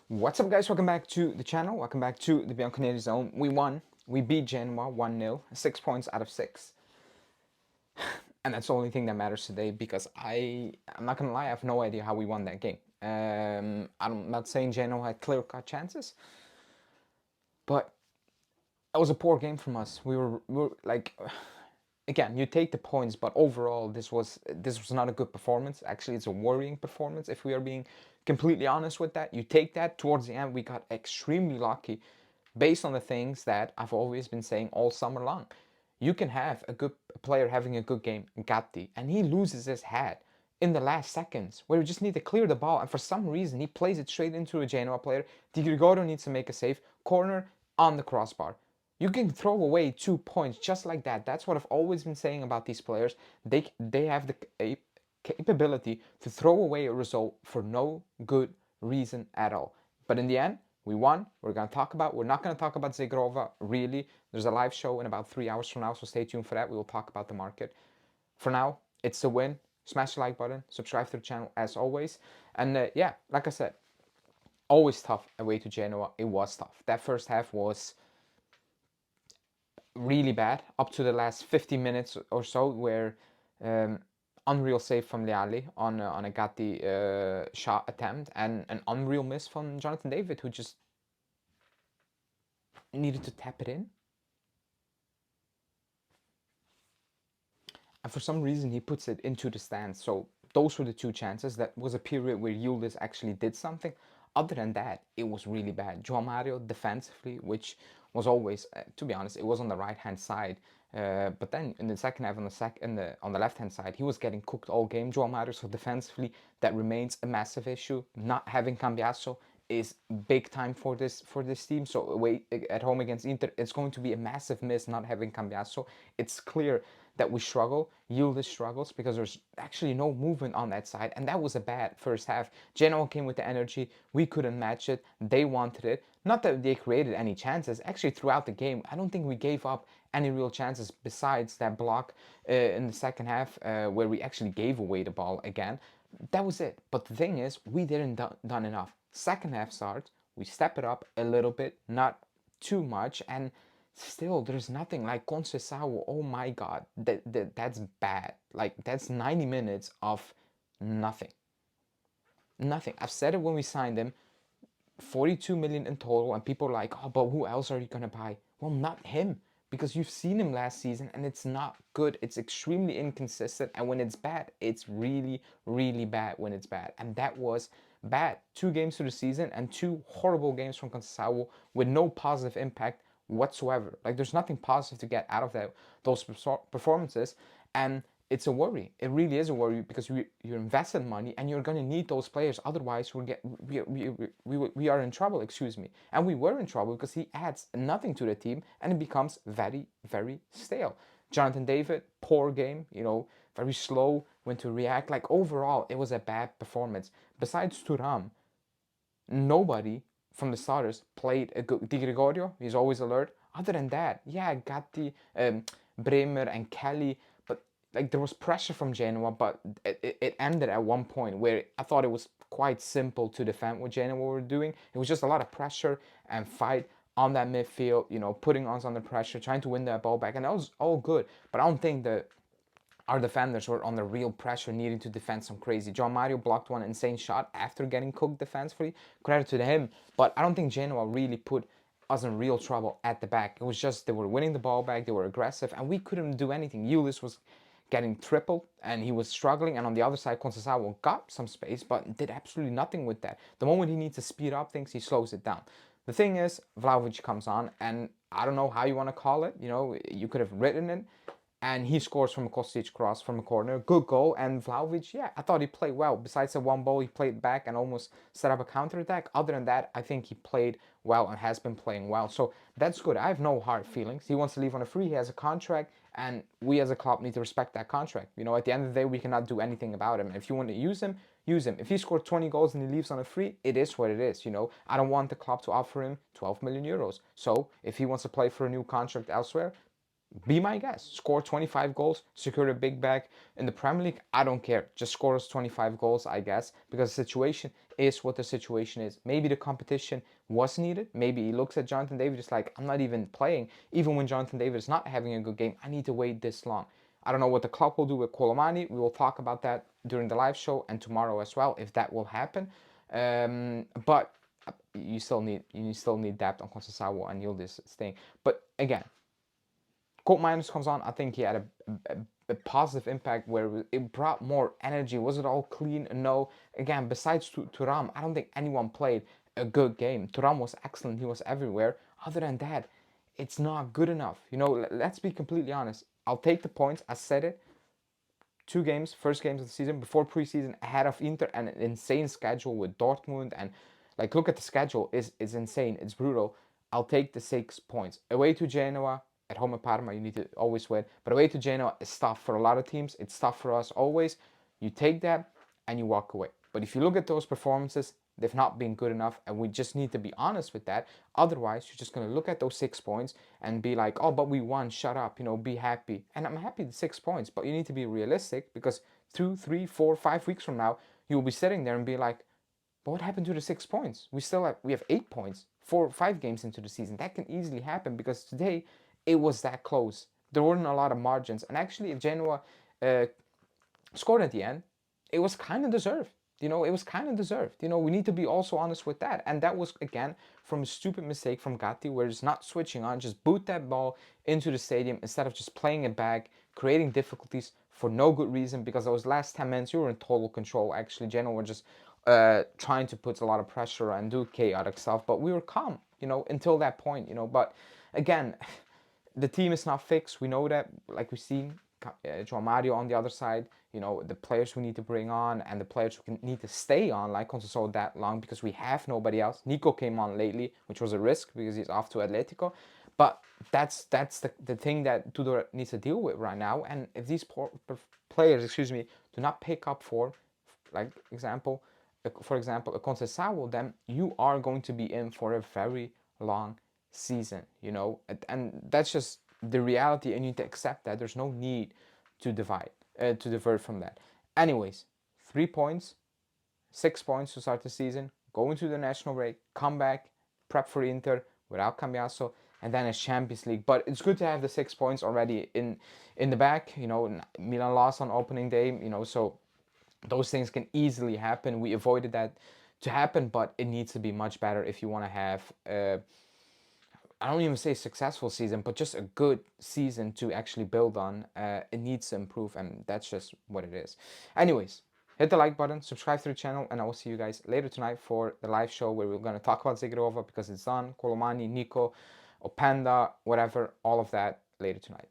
What's up, guys? Welcome back to the channel. Welcome back to the Bianconeri Zone. We won. We beat Genoa 1-0, 6 points out of 6. And that's the only thing that matters today because I'm not going to lie, I have no idea how we won that game. I'm not saying Genoa had clear-cut chances, but it was a poor game from us. We were like, again, you take the points, but overall, this was not a good performance. Actually, it's a worrying performance if we are being completely honest with that. You take that towards the end, we got extremely lucky based on the things that I've always been saying all summer long. You can have a good player having a good game, Gatti, and he loses his head in the last seconds where you just need to clear the ball, and for some reason he plays it straight into a Genoa player. Di Gregorio needs to make a save, corner on the crossbar. You can throw away 2 points just like that. That's what I've always been saying about these players. They have the capability to throw away a result for no good reason at all. But in the end, we won. We're not going to talk about Zegrova, really. There's a live show in about 3 hours from now, so stay tuned for that. We will talk about the market. For now, it's the win. Smash the like button, subscribe to the channel as always. And yeah, like I said, always tough away to Genoa. It was tough. That first half was really bad up to the last 50 minutes or so, where unreal save from Leali on a Gatti shot attempt, and an unreal miss from Jonathan David, who just needed to tap it in. And for some reason, he puts it into the stands. So those were the two chances. That was a period where Yildiz actually did something. Other than that, it was really bad. João Mario defensively, which was always, to be honest, it was on the right-hand side. But then in the second half, on the left-hand side, he was getting cooked all game. João Mario, so defensively, that remains a massive issue. Not having Cambiasso is big time for this team. So away at home against Inter, it's going to be a massive miss not having Cambiasso. It's clear that we struggle. Yildiz struggles because there's actually no movement on that side, and that was a bad first half. Genoa came with the energy. We couldn't match it. They wanted it. Not that they created any chances. Actually, throughout the game, I don't think we gave up any real chances besides that block in the second half where we actually gave away the ball again. That was it. But the thing is, we didn't done enough. Second half starts, we step it up a little bit, not too much, and still there's nothing. Like Conceição, oh my god, that's bad. Like, that's 90 minutes of nothing. Nothing. I've said it when we signed him, 42 million in total, and people are like, oh, but who else are you gonna buy? Well, not him, because you've seen him last season and it's not good. It's extremely inconsistent, and when it's bad, it's really, really bad when it's bad. And that was bad. 2 games through the season and 2 horrible games from Conceição with no positive impact whatsoever. Like, there's nothing positive to get out of those performances, and it's a worry. It really is a worry because you're investing money and you're going to need those players. Otherwise, we are in trouble, excuse me. And we were in trouble because he adds nothing to the team and it becomes very, very stale. Jonathan David, poor game, very slow when to react. Like, overall, it was a bad performance. Besides Thuram, nobody from the starters played a good. Di Gregorio, he's always alert. Other than that, yeah, Gatti, Bremer, and Kelly. But like, there was pressure from Genoa, but it ended at one point where I thought it was quite simple to defend what Genoa were doing. It was just a lot of pressure and fight on that midfield, putting us under pressure, trying to win that ball back, and that was all good. But I don't think that our defenders were under real pressure, needing to defend some crazy. João Mario blocked one insane shot after getting cooked defensively. Credit to him. But I don't think Genoa really put us in real trouble at the back. It was just they were winning the ball back, they were aggressive, and we couldn't do anything. Yildiz was getting tripled, and he was struggling. And on the other side, Conceição got some space, but did absolutely nothing with that. The moment he needs to speed up things, he slows it down. The thing is, Vlahovic comes on, and I don't know how you want to call it. You could have written it, and he scores from a Kostic cross from a corner. Good goal. And Vlahovic, yeah, I thought he played well. Besides the one ball, he played back and almost set up a counter-attack. Other than that, I think he played well and has been playing well. So that's good. I have no hard feelings. He wants to leave on a free. He has a contract, and we as a club need to respect that contract. At the end of the day, we cannot do anything about him. If you want to use him, use him. If he scored 20 goals and he leaves on a free, it is what it is. I don't want the club to offer him 12 million euros. So if he wants to play for a new contract elsewhere, Be my guest. Score 25 goals, secure a big bag. In the Premier League, I don't care. Just score us 25 goals, I guess, because the situation is what the situation is. Maybe the competition was needed. Maybe he looks at Jonathan David, just like, I'm not even playing. Even when Jonathan David is not having a good game, I need to wait this long. I don't know what the club will do with Colomani. We will talk about that during the live show and tomorrow as well, if that will happen. But you still need depth on Conceição and Yildiz staying. But again, Colt Miners comes on. I think he had a positive impact where it brought more energy. Was it all clean? No. Again, besides Thuram, I don't think anyone played a good game. Thuram was excellent. He was everywhere. Other than that, it's not good enough. Let's be completely honest. I'll take the points. I said it. 2 games, first games of the season, before preseason, ahead of Inter, and an insane schedule with Dortmund. And like, look at the schedule. It's insane. It's brutal. I'll take the 6 points. Away to Genoa, at home at Parma, you need to always win. But away to Genoa is tough for a lot of teams. It's tough for us always. You take that and you walk away. But if you look at those performances, they've not been good enough, and we just need to be honest with that. Otherwise, you're just going to look at those 6 points and be like, oh, but we won, shut up, be happy. And I'm happy with 6 points, but you need to be realistic, because 2, 3, 4, 5 weeks from now, you'll be sitting there and be like, but what happened to the 6 points? We have 8 points, 4 or 5 games into the season. That can easily happen, because today it was that close. There weren't a lot of margins. And actually, if Genoa scored at the end, it was kind of deserved. It was kind of deserved. We need to be also honest with that. And that was, again, from a stupid mistake from Gatti, where it's not switching on, just boot that ball into the stadium instead of just playing it back, creating difficulties for no good reason, because those last 10 minutes, you were in total control. Actually, Genoa were just trying to put a lot of pressure and do chaotic stuff, but we were calm, until that point, But again, the team is not fixed. We know that, like we've seen, João Mario on the other side, the players we need to bring on and the players who need to stay on, like Conceição, that long, because we have nobody else. Nico came on lately, which was a risk because he's off to Atletico. But that's the thing that Tudor needs to deal with right now. And if these players, do not pick up like for example, a Conceição, then you are going to be in for a very long season, and that's just the reality, and you need to accept that. There's no need to divert from that. Anyways, 3 points, 6 points to start the season, go into the national break, come back, prep for Inter without Cambiaso, and then a Champions League. But it's good to have the 6 points already in the back. Milan lost on opening day, so those things can easily happen. We avoided that to happen, but it needs to be much better if you want to have I don't even say successful season, but just a good season to actually build on. It needs to improve, and that's just what it is. Anyways, hit the like button, subscribe to the channel, and I will see you guys later tonight for the live show, where we're going to talk about Zigirova, because it's done, Colomani, Nico, Openda, whatever, all of that later tonight.